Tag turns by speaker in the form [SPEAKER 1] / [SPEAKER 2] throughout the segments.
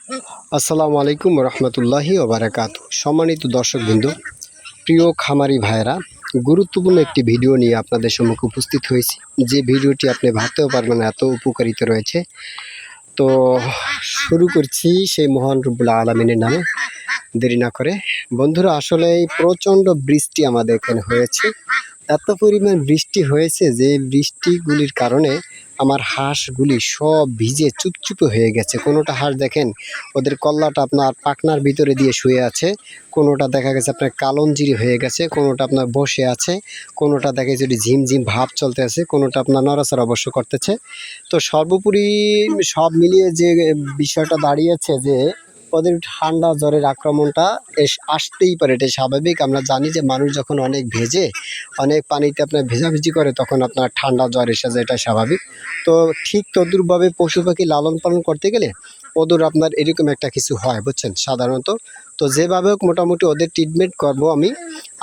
[SPEAKER 1] আসসালামু আলাইকুম রহমতুল্লাহি ওবারাকাতু। সম্মানিত দর্শকবৃন্দ, প্রিয় খামারি ভাইয়েরা, গুরুত্বপূর্ণ একটি ভিডিও নিয়ে আপনাদের সম্মুখে উপস্থিত হয়েছি। যে ভিডিওটি আপনি ভাবতেও পারবেন না, এত উপকারিতা রয়েছে। তো শুরু করছি সেই মহান রব্বুল আলামিনের নামে, দেরি না করে। বন্ধুরা, আসলে এই প্রচণ্ড বৃষ্টি আমাদের এখানে হয়েছে। এত পরিমাণ বৃষ্টি হয়েছে যে বৃষ্টিগুলির কারণে আমার হাঁসগুলি সব ভিজে চুপচুপে হয়ে গেছে। কোনোটা হাঁস দেখেন ওদের কল্লাটা আপনার পাখনার ভিতরে দিয়ে শুয়ে আছে, কোনোটা দেখা গেছে আপনার কালঞ্জিরি হয়ে গেছে, কোনোটা আপনার বসে আছে, কোনোটা দেখা গেছে ঝিমঝিম ভাব চলতে আছে, কোনোটা আপনার নড়াচড়া অবশ্য করতেছে। তো সর্বোপরি সব মিলিয়ে যে বিষয়টা দাঁড়িয়েছে যে ওদের ঠান্ডা জ্বরের আক্রমণটা আসতেই পারে, এটা স্বাভাবিক। আমরা জানি যে মানুষ যখন অনেক ভেজে, অনেক পানিতে আপনার ভেজাভেজি করে, তখন আপনার ঠান্ডা জ্বর এসে যায়, এটা স্বাভাবিক। তো ঠিক তদ্রুপভাবে পশু পাখি লালন পালন করতে গেলে ওদের আপনার এরকম একটা কিছু হয়, বুঝছেন, সাধারণত। তো যেভাবে হোক মোটামুটি ওদের ট্রিটমেন্ট করব আমি।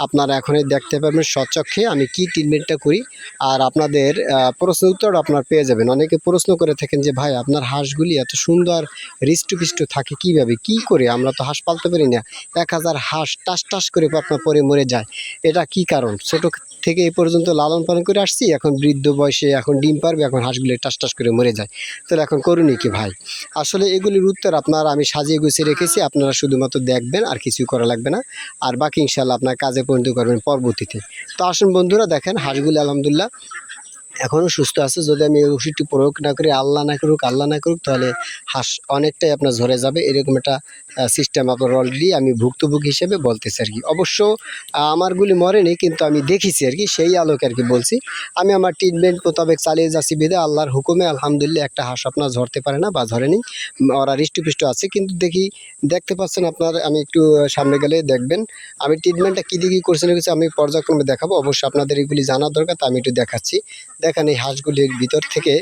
[SPEAKER 1] আপনারা এখনই দেখতে পাবেন স্বচক্ষে আমি কি ট্রিটমেন্টটা করি। আর আপনাদের প্রশ্ন উত্তর আপনার পেয়ে যাবেন। অনেকে প্রশ্ন করে থাকেন যে ভাই, আপনার হাঁসগুলি এত সুন্দর হৃষ্টপুষ্ট থাকে কীভাবে, কী করে? আমরা তো হাঁস পালতে পারি না। 1000 হাঁস টাস টাস করে আপনার পরে মরে যায়, এটা কি কারণ? ছোটো থেকে এই পর্যন্ত লালন পালন করে আসছি, এখন বৃদ্ধ বয়সে এখন ডিম পারবে, এখন হাঁসগুলি টাস টাস করে মরে যায়। তাহলে এখন করুনি কি ভাই? আসলে এগুলির উত্তর আপনার আমি সাজিয়ে গুছিয়ে রেখেছি, আপনারা শুধুমাত্র দেখবেন, আর কিছুই করা লাগবে না। আর বাকি ইনশাল্লাহ আপনার কাজে পরিণত করবেন পরবর্তীতে। তো আসুন বন্ধুরা, দেখেন হাঁসগুলি আলহামদুলিল্লাহ এখনও সুস্থ আছে। যদি আমি এই ওষুধটি প্রয়োগ না করি, আল্লাহ না করুক, তাহলে হাঁস অনেকটাই আপনার ঝরে যাবে, এরকম একটা সিস্টেম আপনার অলরেডি আমি ভুক্তভোগী হিসেবে বলতেছি আর কি। অবশ্য আমারগুলি মরেনি, কিন্তু আমি দেখেছি আর কি, সেই আলোকে আর কি বলছি। আমি আমার ট্রিটমেন্ট মোতাবেক চালিয়ে যাচ্ছি বিধে আল্লাহর হুকুমে আলহামদুলিল্লাহ একটা হাঁস আপনার ঝরতে পারে না বা ঝরেনি, ওরা হৃষ্টপুষ্ট আছে। কিন্তু দেখতে পাচ্ছেন আপনার, আমি একটু সামনে গেলে দেখবেন আমি ট্রিটমেন্টটা কী দিয়ে কী করছি না কিছু আমি পর্যায়ক্রমে দেখাবো। অবশ্যই আপনাদের এগুলি জানার দরকার, তা আমি একটু দেখাচ্ছি। দেখেন এই হাঁসগুলির ভিতর থেকে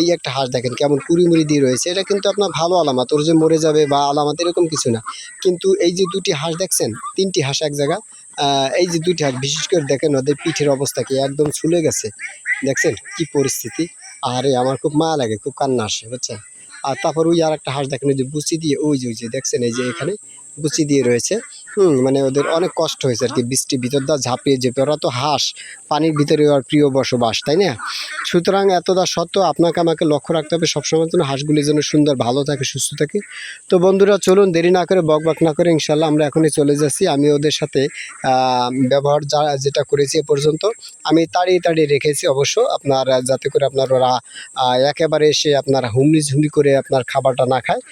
[SPEAKER 1] এই একটা হাঁস দেখেন কেমন কুড়িমুড়ি দিয়ে রয়েছে, এটা কিন্তু আপনার ভালো আলামত। ওর যে মরে যাবে বা আলামত এরকম কিছু না। কিন্তু এই যে দুটি হাঁস দেখছেন, 3টি হাঁস এক জায়গা, এই যে 2টি হাঁস বিশেষ করে দেখেন ওদের পিঠের অবস্থা কি, একদম ছুলে গেছে। দেখছেন কি পরিস্থিতি? আরে আমার খুব মায়া লাগে, খুব কান্না আসে, বুঝছেন। আর তারপর ওই আর একটা হাঁস দেখেন, ওই যে বুচি দিয়ে, ওই যে দেখছেন, এই যে এখানে বুচি দিয়ে রয়েছে। মানে ওদের অনেক কষ্ট হয়েছে আর কি, বৃষ্টির ভিতর দা ঝাঁপিয়ে যেতে। ওরা তো হাঁস, পানির ভিতরে ওর প্রিয় বসবাস, তাই না? সুতরাং এতটা সত্ত্বেও আপনাকে আমাকে লক্ষ্য রাখতে হবে সবসময়ের জন্য হাঁসগুলি যেন সুন্দর ভালো থাকে, সুস্থ থাকে। তো বন্ধুরা চলুন, দেরি না করে বকবক না করে ইনশাল্লাহ আমরা এখনই চলে যাচ্ছি। আমি ওদের সাথে ব্যবহার যেটা করেছি এ পর্যন্ত আমি তাড়িয়ে রেখেছি অবশ্য, আপনার যাতে করে আপনার ওরা একেবারে এসে আপনার হুমড়ি করে আপনার খাবারটা না খায়।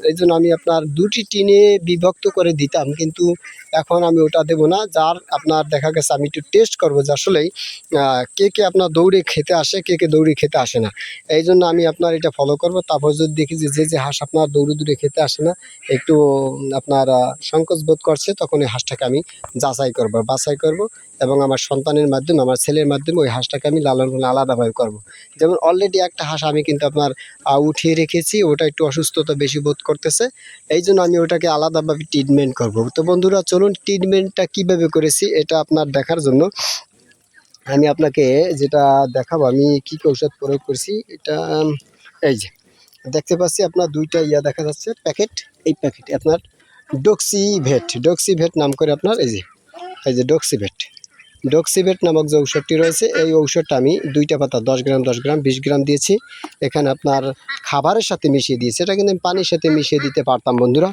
[SPEAKER 1] এই জন্য আমি আপনার 2টি টিনে বিভক্ত করে দিতাম, কিন্তু এখন আমি ওটা দেবো না। যার আপনার দেখা গেছে আমি একটু টেস্ট করবো যে আসলেই কে আপনার দৌড়ে খেতে আসে, কে দৌড়ে খেতে আসে না। এই জন্য আমি আপনার এটা ফলো করব। তারপর যদি দেখি যে হাঁস আপনার দৌড়ে খেতে আসে না, একটু আপনার সংকোচ বোধ করছে, তখন এই হাঁসটাকে আমি বাছাই করব এবং আমার সন্তানের মাধ্যমে, আমার ছেলের মাধ্যমে ওই হাঁসটাকে আমি লালন পালন আলাদাভাবে করব। যেমন অলরেডি একটা হাঁস আমি কিন্তু আপনার উঠিয়ে রেখেছি, ওটা একটু অসুস্থতা বেশি বোধ করতেছে, এই জন্য আমি ওটাকে আলাদাভাবে ট্রিটমেন্ট করব। তো বন্ধুরা চলুন, ট্রিটমেন্টটা কীভাবে করেছি এটা আপনার দেখার জন্য আমি আপনাকে যেটা দেখাবো, আমি কী ঔষধ প্রয়োগ করছি। এটা এই যে দেখতে পাচ্ছি আপনার 2টা দেখা যাচ্ছে প্যাকেট। এই প্যাকেটে আপনার ডক্সিভেট নাম করে আপনার এই যে ডক্সিভেট নামক যে ঔষধটি রয়েছে, এই ঔষধটা আমি 2টা পাতা 10 গ্রাম 20 গ্রাম দিয়েছি। এখানে আপনার খাবারের সাথে মিশিয়ে দিয়েছি, এটা কিন্তু আমি পানির সাথে মিশিয়ে দিতে পারতাম বন্ধুরা।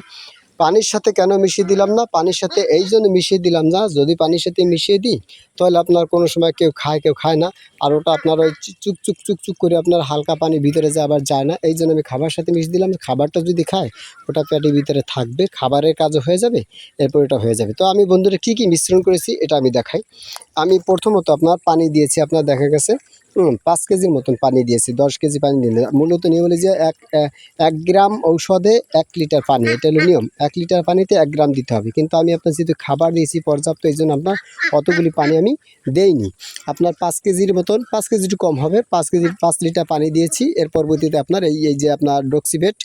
[SPEAKER 1] পানির সাথে কেন মিশিয়ে দিলাম না? পানির সাথে এই জন্য মিশিয়ে দিলাম না, যদি পানির সাথে মিশিয়ে দিই তাহলে আপনার কোনো সময় কেউ খায় না। আর ওটা আপনার ওই চুক করে আপনার হালকা পানি ভিতরে যায়, আবার যায় না। এই জন্য আমি খাবার সাথে মিশিয়ে দিলাম। খাবারটা যদি খায় ওটা পেটের ভিতরে থাকবে, খাবারের কাজও হয়ে যাবে, এরপর এটা হয়ে যাবে। তো আমি বন্ধুরা কী মিশ্রণ করেছি এটা আমি দেখাই। আমি প্রথমত আপনার পানি দিয়েছি, আপনার দেখা গেছে 5 কেজির মতন পানি দিয়েছি। 10 কেজি পানি দিলে মূলত নিয়ম হলো যে 1 গ্রাম ঔষধে 1 লিটার পানি, এটা হলো নিয়ম। 1 লিটার পানিতে 1 গ্রাম দিতে হবে। কিন্তু আমি আপনার যেহেতু খাবার দিয়েছি পর্যাপ্ত, এই জন্য আপনার অতগুলি পানি আমি দেইনি। আপনার 5 কেজির মতন, 5 কেজি একটু কম হবে, 5 লিটার পানি দিয়েছি। এর পরবর্তীতে আপনার এই যে আপনার ডক্সিভেট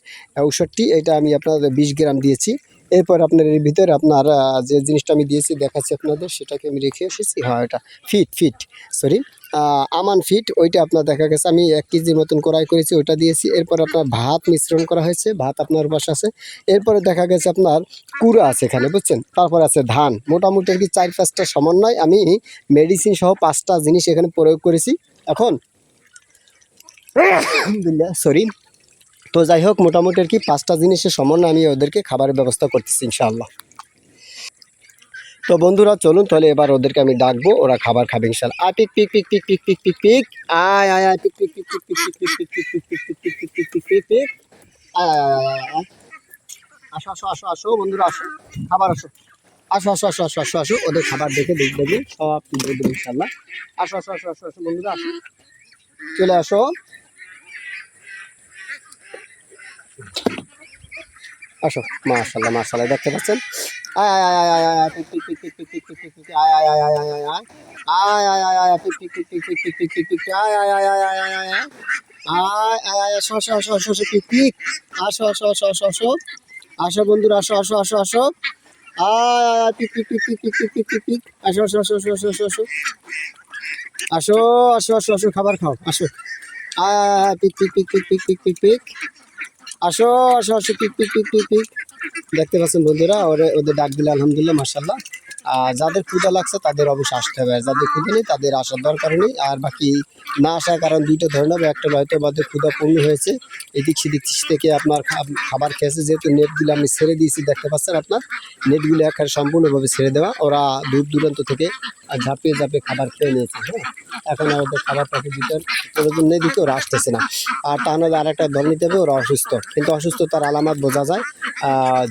[SPEAKER 1] ঔষধটি, এটা আমি আপনার 20 গ্রাম দিয়েছি। এরপর আপনার এর ভিতরে আপনার যে জিনিসটা আমি দিয়েছি দেখাচ্ছি আপনাদের, সেটাকে আমি রেখে এসেছি। হ্যাঁ, এটা ফিট সরি আমান ফিট, ওইটা আপনার দেখা গেছে আমি 1 কেজির মতন কড়াই করেছি, ওইটা দিয়েছি। এরপর আপনার ভাত মিশ্রণ করা হয়েছে, ভাত আপনার পাশে আছে। এরপরে দেখা গেছে আপনার কুড়া আছে এখানে, বুঝছেন। তারপর আছে ধান, মোটামুটি আর কি 4-5টা সমন্বয় আমি মেডিসিন সহ 5টা জিনিস এখানে প্রয়োগ করেছি। এখন আলহামদুলিল্লাহ সরি, তো যাই হোক, মোটামুটি আর কি 5টা জিনিসের সমন্বয়ে আমি ওদেরকে খাবারের ব্যবস্থা করতেছি ইনশাআল্লাহ। তো বন্ধুরা চলুন তাহলে এবার ওদেরকে আমি ডাকবো, ওরা খাবার খাবে ইনশাআল্লাহ। পিক পিক পিক পিক পিক পিক পিক পিক, আয় আয় আয়, পিক পিক পিক পিক পিক পিক পিক পিক পিক পিক পিক পিক পিক পিক পিক পিক পিক, আয় আয় আয় আয় আয়, আসো আসো আসো আসো বন্ধুরা, আসো খাবার, আসো আসো আসো আসো আসো আসো আসো, ওদের খাবার দেখে দেখবেন সব দিয়ে দেবো ইনশাআল্লাহ। আসো আসো আসো আসো আসো বন্ধুরা, আসো, চলে আসো, আসো। মাশাআল্লাহ মাশাআল্লাহ, দেখতে পাচ্ছেন। আয় আয় আয় আয় আয় আয়, পিক পিক পিক পিক পিক পিক পিক পিক, আয় আয় আয় আয় আয় আয় আয়, আয় আয় আয় আয়, পিক পিক পিক পিক পিক পিক পিক পিক পিক, আয় আয় আয় আয় আয় আয় আয় আয়, আয় আয় আয়, আসো আসো আসো আসো আসো, পিক পিক, আসো আসো আসো আসো আসো, আসো বন্ধুরা, আসো আসো আসো আসো, আয় আয় আয়, পিক পিক পিক পিক পিক পিক পিক পিক পিক, আসো আসো আসো আসো আসো আসো আসো, আসো আসো আসো আসো, খাবার খাও, আসো, আয় আয় আয়, পিক পিক পিক পিক পিক পিক পিক পিক, আসো আসো আসো, পিক পিক পিক পিক পিক। দেখতে পাচ্ছেন বন্ধুরা, ওদের ডাক দিলে আলহামদুলিল্লাহ মাশাআল্লাহ। যাদের ক্ষুধা লাগছে তাদের অবশ্যই আসতে হবে, আর যাদের ক্ষুধা নেই তাদের আসার দরকার নেই। আর বাকি না আসার কারণ দুইটা ধরে নেবে, একটা হয়তো বাদে ক্ষুধা পূর্ণ হয়েছে, এদিক সেদিক থেকে আপনার খাবার খেয়েছে, যেহেতু নেটগুলো আমি ছেড়ে দিয়েছি, দেখতে পাচ্ছেন আপনার নেটগুলো একেবারে সম্পূর্ণভাবে ছেড়ে দেওয়া, ওরা দূর দূরান্ত থেকে ঝাঁপিয়ে ঝাঁপিয়ে খাবার খেয়ে নিয়েছে। হ্যাঁ, এখন আর ওদের খাবার পাখি দিতে প্রয়োজন নেই, দিতে ওরা আসতেছে না। আর তা নাহলে আর একটা ধরে নিতে হবে, ওরা অসুস্থ, কিন্তু অসুস্থতার আলামত বোঝা যায়,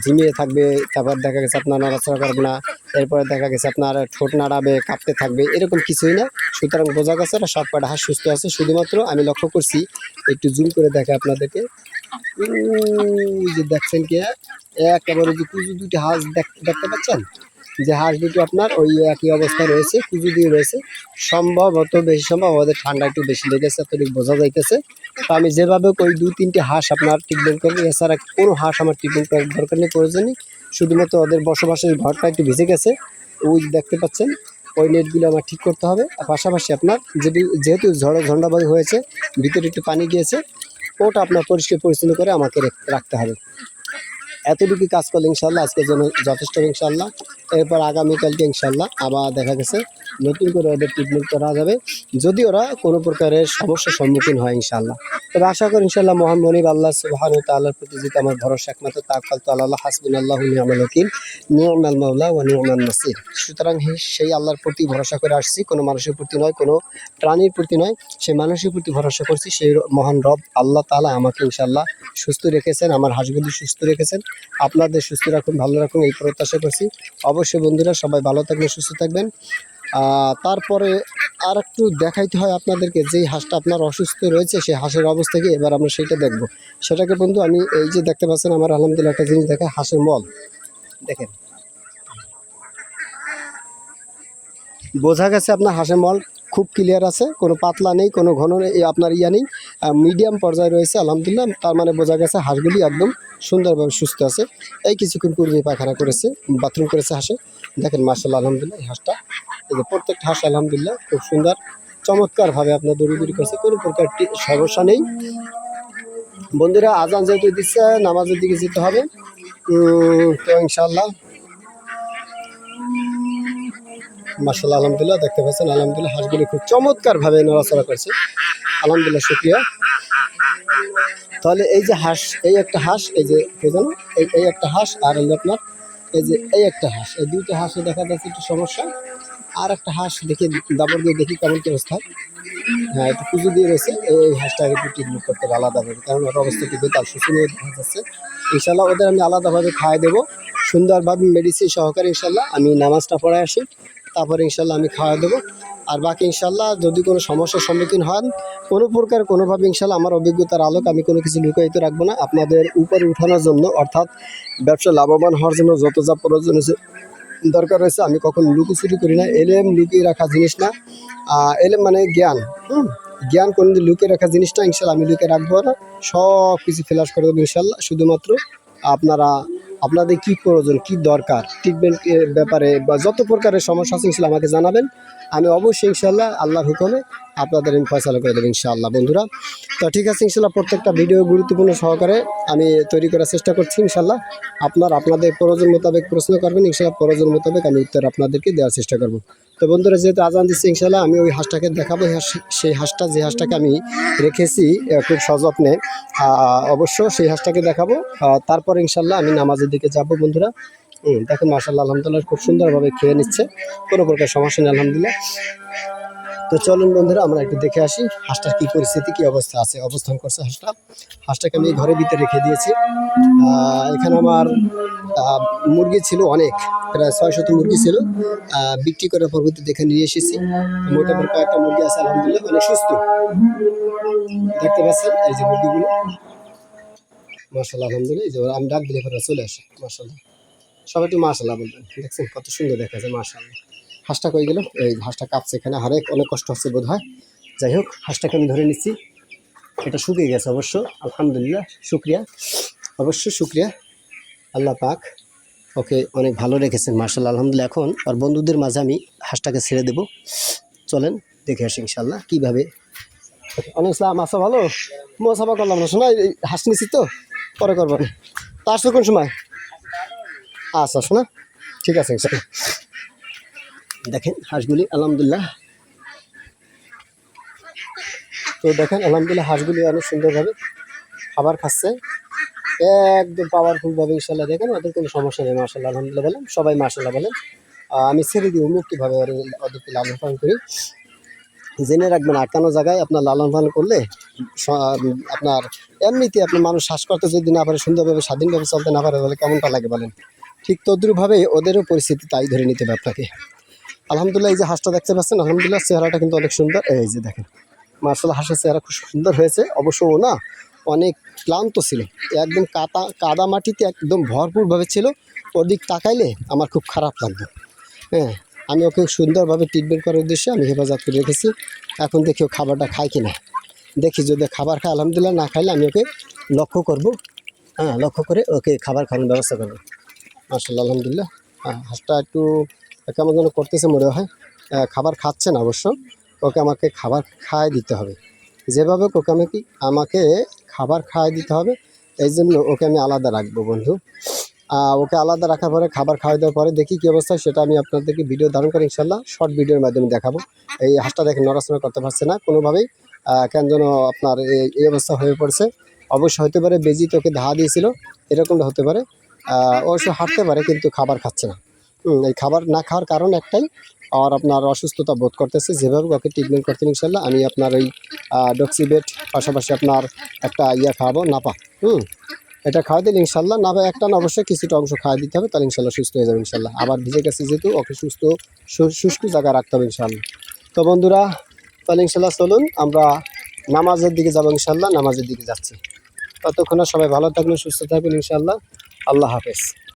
[SPEAKER 1] ঝিমিয়ে থাকবে, তারপর দেখা গেছে আপনার নড়াচড়া করবে না, এরপরে দেখা গেছে আপনার ঠোঁট নাড়াবে, কাঁপতে থাকবে, এরকম কিছুই না। সুতরাং বোঝা গেছে ওরা সব কটা হাঁস সুস্থ আছে। শুধুমাত্র আমি লক্ষ্য করছি, একটু জুম করে দেখে আপনাদেরকে, ওই যে দেখছেন কি, একেবারে যে কুজু দুটি হাঁস দেখতে পাচ্ছেন, যে হাঁস দুটো আপনার ওই একই অবস্থায় রয়েছে, কুজু দিয়ে রয়েছে। সম্ভবত বেশি সম্ভব আমাদের ঠান্ডা একটু বেশি লেগেছে, এতটুকু বোঝা যাইতেছে। তো আমি যেভাবে ওই 2-3টি হাঁস আপনার ট্রিটমেন্ট করবো, এছাড়া কোনো হাঁস আমার ট্রিটমেন্ট করার দরকার নেই, প্রয়োজন নেই। শুধুমাত্র ওদের বসবাসের ঘরটা একটু ভিজে গেছে, ওই দেখতে পাচ্ছেন, ওই নেটগুলো আমার ঠিক করতে হবে। আর পাশাপাশি আপনার যেহেতু ঝন্ডাবায়ু হয়েছে, ভিতরে একটু পানি গিয়েছে, ওটা আপনার পরিষ্কার পরিচ্ছন্ন করে আমাকে রাখতে হবে। এতটুকু কাজ করলে ইনশাল্লাহ আজকের জন্য যথেষ্ট ইনশাল্লাহ। এরপর আগামীকালকে ইনশাল্লাহ আবার দেখা গেছে নতুন করে ওদের ট্রিটমেন্ট করা যাবে, যদি ওরা কোনো প্রকারের সমস্যার সম্মুখীন হয় ইনশাল্লাহ। তবে আশা করি ইনশাল্লাহ মহান মনিব আল্লাহ সুবহানাহু ওয়া তাআলার প্রতি যেটা আমার ভরসা, একমাত্র তাওয়াক্কালতু আলাল্লাহ, হাসবুনাল্লাহু নি'মাল ওয়াকিল, নি'মাল মাওলা ওয়া নি'মান নাসির। সুতরাং সেই আল্লাহর প্রতি ভরসা করে আসছি, কোনো মানুষের প্রতি নয়, কোনো প্রাণীর প্রতি নয়, সেই মানুষের প্রতি ভরসা করছি। সেই মহান রব আল্লাহ তাআলা আমাকে ইনশাল্লাহ সুস্থ রেখেছেন, আমার হাঁসগুলি সুস্থ রেখেছেন। আপনাদের সুস্থ রাখুন, ভালো রাখুন, এই প্রত্যাশা করছি। অবশ্যই বন্ধুরা সবাই ভালো থাকবেন, সুস্থ থাকবেন। তারপরে আর একটু দেখাইতে হয় আপনাদেরকে, যেই হাঁসটা আপনার অসুস্থ রয়েছে, সেই হাঁসের অবস্থা কি এবার আমরা সেইটা দেখব। সেটাকে বন্ধু আমি এই যে দেখতে পাচ্ছেন, আমার আলহামদুলিল্লাহ একটা জিনিস দেখে, হাঁসের মল দেখেন, বোঝা গেছে আপনার হাঁসের মল খুব ক্লিয়ার আছে, কোনো পাতলা নেই, কোনো ঘন নেই, আপনার ইয়া নেই, মিডিয়াম পর্যায়ে রয়েছে আলহামদুলিল্লাহ। তার মানে বোঝা গেছে হাঁসগুলি একদম সুন্দরভাবে সুস্থ আছে। এই কিছুক্ষণ পূর্বে পায়খানা করেছে, বাথরুম করেছে হাঁসে, দেখেন মাশাআল্লাহ আলহামদুলিল্লাহ। এই হাঁসটা, এই যে প্রত্যেকটা হাঁস আলহামদুলিল্লাহ খুব সুন্দর চমৎকারভাবে আপনার দৌড়ি করছে, কোনো প্রকার সমস্যা নেই। বন্ধুরা আজান যেহেতু দিচ্ছে, নামাজের দিকে যেতে হবে, তো ইনশাআল্লাহ মাশাআল্লাহ আলহামদুলিল্লাহ, দেখতে পাচ্ছেন আলহামদুলিল্লাহ হাঁসগুলি খুব চমৎকারভাবে নড়াচড়া করছে, আলহামদুলিল্লাহ শুকরিয়া। তাহলে এই যে হাঁস, এই একটা হাঁস, এই যে জানো, এই একটা হাঁস, আর হলো আপনার এই যে এই একটা হাঁস, এই দুইটা হাঁসে দেখা যাচ্ছে একটু সমস্যা। আর একটা হাঁস দেখি, দাবর দিয়ে দেখি কেমন কি অবস্থা। হ্যাঁ, একটু পুজো দিয়ে রয়েছে, এই হাঁসটাকে একটু ট্রিটমেন্ট করতে হবে আলাদাভাবে, কারণ ওর অবস্থা একটু বেতাল শোষণীয় দেখা যাচ্ছে। ইনশাল্লাহ ওদের আমি আলাদাভাবে খাওয়াই দেবো, সুন্দরভাবে মেডিসিন সহকারে ইনশাল্লাহ। আমি নামাজটা পড়ে আসি, তারপরে ইনশাল্লাহ আমি খাওয়া দেবো। আর বাকি ইনশাল্লাহ যদি কোনো সমস্যার সম্মুখীন হন, কোনো প্রকার কোনোভাবে ইনশাল্লাহ আমার অভিজ্ঞতার আলোক আমি কোনো কিছু লুকায়িত রাখবো না। আপনাদের উপরে উঠানোর জন্য, অর্থাৎ ব্যবসা লাভবান হওয়ার জন্য যত যা প্রয়োজন হয়েছে দরকার রয়েছে, আমি কখনো লুকোচুরি করি না। এলেম লুকিয়ে রাখা জিনিস না, এলেম মানে জ্ঞান। জ্ঞান কোনোদিন লুকিয়ে রাখা জিনিসটা ইনশাল্লাহ আমি লুকিয়ে রাখবো না, সব কিছু ফ্ল্যাশ করে দেবো ইনশাল্লাহ। শুধুমাত্র আপনারা আপনাদের কি প্রয়োজন, কি দরকার, ট্রিটমেন্টের ব্যাপারে বা যত প্রকারের সমস্যা আছে ইনশাল্লাহ আমাকে জানাবেন। আমি অবশ্যই ইনশাল্লাহ আল্লাহর হুকুমে আপনাদের আমি ফয়সালা করে দেবো ইনশাআল্লাহ বন্ধুরা। তো ঠিক আছে, ইনশাল্লাহ প্রত্যেকটা ভিডিও গুরুত্বপূর্ণ সহকারে আমি তৈরি করার চেষ্টা করছি ইনশাল্লাহ। আপনাদের প্রয়োজন মোতাবেক প্রশ্ন করবেন, ইনশাল্লাহ প্রয়োজন মোতাবেক আমি উত্তর আপনাদেরকে দেওয়ার চেষ্টা করব। তো বন্ধুরা, যেহেতু আজান দিচ্ছে ইনশাল্লাহ আমি ওই হাঁসটাকে দেখাবো। সেই হাঁসটা, যে হাঁসটাকে আমি রেখেছি খুব সযত্নে, অবশ্য সেই হাঁসটাকে দেখাবো। তারপর ইনশাল্লাহ আমি নামাজের দিকে যাব বন্ধুরা। দেখেন মাশাআল্লাহ আলহামদুলিল্লাহ খুব সুন্দরভাবে খেয়ে নিচ্ছে, কোনো প্রকার সমস্যা নেই আলহামদুলিল্লাহ। তো চলুন বন্ধুরা আমরা একটু দেখে আসি হাঁসটার কি পরিস্থিতি, কি অবস্থা আছে, অবস্থান করছে হাঁসটাকে আমি ঘরের ভিতরে রেখে দিয়েছি। এখানে আমার মুরগি ছিল অনেক, প্রায় 600 মুরগি ছিল। বিক্রি করার পরবর্তী দেখে নিয়ে এসেছি। মোটামুটি কয়েকটা মুরগি আছে আলহামদুলিল্লাহ, অনেক সুস্থ। দেখতে পাচ্ছেন এই যে মুরগিগুলো, মাশাআল্লাহ আলহামদুলিল্লাহ। এই যে আমি ডাক দিলে পরে চলে আসে, মাশাআল্লাহ। সবাই একটু মাশাআল্লাহ বলবেন, দেখছেন কত সুন্দর দেখা যায়, মাশাআল্লাহ। হাঁসটা কই গেল? এই হাঁসটা কাঁপছে, এখানে অনেক কষ্ট হচ্ছে বোধ হয়। যাই হোক, হাঁসটাকে আমি ধরে নিচ্ছি। এটা শুকিয়ে গেছে অবশ্য, আলহামদুলিল্লাহ, শুক্রিয়া, অবশ্যই শুক্রিয়া আল্লাহ পাক ওকে অনেক ভালো রেখেছেন মাশাআল্লাহ আলহামদুলিল্লাহ। এখন আর বন্ধুদের মাঝে আমি হাঁসটাকে ছেড়ে দেব, চলেন দেখে আসি ইনশাল্লাহ কীভাবে। অনেক ইসলাম আচ্ছা, ভালো মোসাফা করলাম না, শোনা হাঁস নিচ্ছি তো, পরে করবো। তা আসবে কোন সময়? আচ্ছা শোনা, ঠিক আছে ইনশাল্লাহ। দেখেন হাঁসগুলি আলহামদুলিল্লাহ, তো দেখেন আলহামদুলিল্লাহ হাঁসগুলি অনেক সুন্দরভাবে খাবার খাচ্ছে, একদম পাওয়ারফুলভাবে ইনশাল্লাহ। দেখেন ওদের কোনো সমস্যা নেই, মাশাআল্লাহ আলহামদুলিল্লাহ বলেন, সবাই মাশাআল্লাহ বলেন। আমি ছেড়ে দিই মুক্তভাবে, ওদেরকে লালন পালন করি। জেনে রাখবেন আটকানো জায়গায় আপনার লালন পালন করলে আপনার এমনিতে আপনার মানুষ শ্বাস করতে যদি না পারে, সুন্দরভাবে স্বাধীনভাবে চলতে না পারে, তাহলে কেমনটা লাগে বলেন। ঠিক তদ্রুপভাবে ওদেরও পরিস্থিতি তাই ধরে নিতে হবে আপনাকে। আলহামদুলিল্লাহ এই যে হাঁসটা দেখতে পাচ্ছেন, আলহামদুলিল্লাহ চেহারাটা কিন্তু অনেক সুন্দর। এই যে দেখেন মাশাআল্লাহ হাঁসের চেহারা খুব সুন্দর হয়েছে। অবশ্য ও না অনেক ক্লান্ত ছিল, একদম কাদা মাটিতে একদম ভরপুরভাবে ছিল। ওদিক তাকাইলে আমার খুব খারাপ লাগতো। হ্যাঁ, আমি ওকে সুন্দরভাবে ট্রিটমেন্ট করার উদ্দেশ্যে আমি হেফাজত করে রেখেছি। এখন দেখি ও খাবারটা খায় কিনা, দেখি যদি খাবার খায় আলহামদুলিল্লাহ, না খাইলে আমি ওকে লক্ষ্য করব। হ্যাঁ, লক্ষ্য করে ওকে খাবার খাওয়ানোর ব্যবস্থা করবো মাশাআল্লাহ আলহামদুলিল্লাহ। হ্যাঁ, হাঁসটা একটু কেমন যেন করতেছে মনে হয়, খাবার খাচ্ছে না অবশ্য। ওকে আমাকে খাবার খাওয়াই দিতে হবে, যেভাবে ওকে আমাকে খাবার খাওয়াই দিতে হবে। এই জন্য ওকে আমি আলাদা রাখবো বন্ধু। ওকে আলাদা রাখার পরে খাবার খাওয়াই দেওয়ার পরে দেখি কী অবস্থা, সেটা আমি আপনাদেরকে ভিডিও ধারণ করে ইনশাল্লাহ শর্ট ভিডিওর মাধ্যমে দেখাবো। এই হাঁসটা দেখেন নড়াচড়া করতে পারছে না কোনোভাবেই, কেন যেন আপনার এই অবস্থা হয়ে পড়ছে। অবশ্য হতে পারে বেজি তোকে ধা দিয়েছিল, এরকমটা হতে পারে। অবশ্য হাঁটতে পারে কিন্তু খাবার খাচ্ছে না। এই খাবার না খাওয়ার কারণ একটাই, আর আপনার অসুস্থতা বোধ করতেছে। যেভাবে ওকে ট্রিটমেন্ট করতেন ইনশাল্লাহ আমি আপনার ওই ডক্সিবেট, পাশাপাশি আপনার একটা খাওয়াবো নাপা। এটা খাওয়া দিলে ইনশাল্লাহ, না ভাই একটা না অবশ্যই কিছুটা অংশ খাওয়া দিতে হবে, তাহলে ইনশাল্লাহ সুস্থ হয়ে যাবে ইনশাল্লাহ। আবার ভিজে গেছে যেহেতু ওকে শুষ্ক জায়গায় রাখতে হবে ইনশাল্লাহ। তো বন্ধুরা, তাহলে ইনশাল্লাহ চলুন আমরা নামাজের দিকে যাবো ইনশাল্লাহ। নামাজের দিকে যাচ্ছি, ততক্ষণে সবাই ভালো থাকবেন, সুস্থ থাকবেন ইনশাল্লাহ। আল্লাহ হাফেজ।